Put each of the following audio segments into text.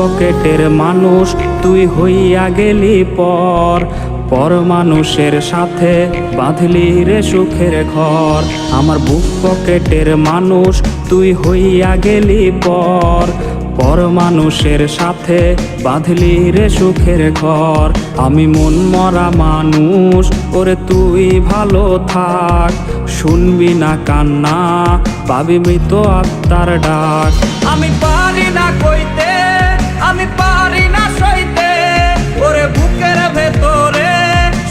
পকেটের মানুষ তুই হইয়া গেলি পর, পর মানুষের সাথে বাঁধলি রে সুখের ঘর। আমার বুক পকেটের মানুষ তুই হইয়া গেলি পর, পর মানুষের সাথে বাঁধলি রে সুখের ঘর। আমি মন মরা মানুষ, ওরে তুই ভালো থাক, শুনবি না কান্না, পাবি মৃত আত্মার ডাক। আমি পারি না কইতে, আমি পারি না সইতে, ওরে বুকের ভেতরে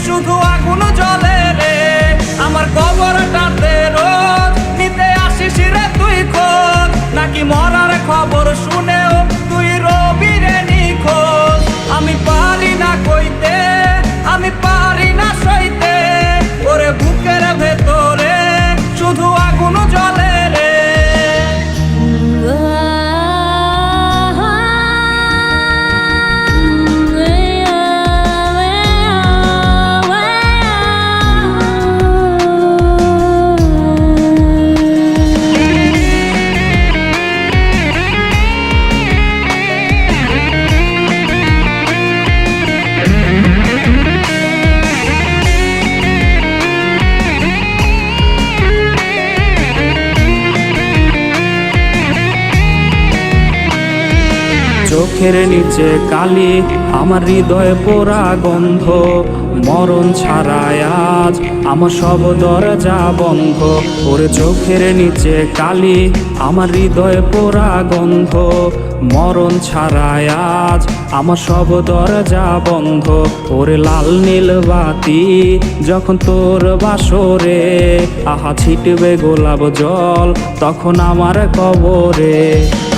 শুধু আগুন জ্বলে রে। আমার কবরটাতে রোজ নিতে আসিস রে তুই খোঁজ, নাকি মরার খবর শুনেও তুই রবি রে নিখোঁজ। আমি পারি না কইতে, আমি পারি না সইতে, ওরে বুকের ভেতরে শুধু আগুন জ্বলে রে। চোখের নিচে কালি, আমার হৃদয়ে পোড়া গন্ধ, মরণ ছাড়ায় আজ আমার সব দরজা বন্ধ। ওরে চোখের নিচে কালি, আমার হৃদয়ে পোড়া গন্ধ, মরণ ছাড়ায় আজ আমার সব দরজা বন্ধ। ওরে লাল নীল বাতি যখন তোর বাসরে, আহা ছিটবে গোলাপ জল তখন আমার কবরে।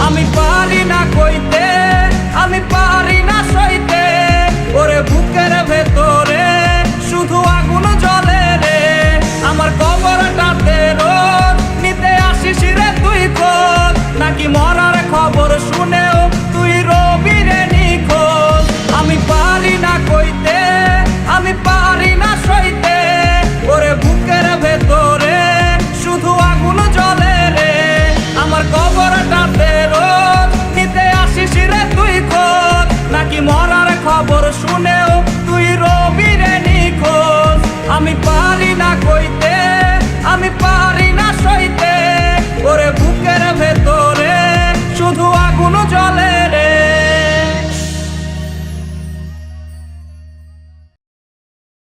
আমি পারি না কই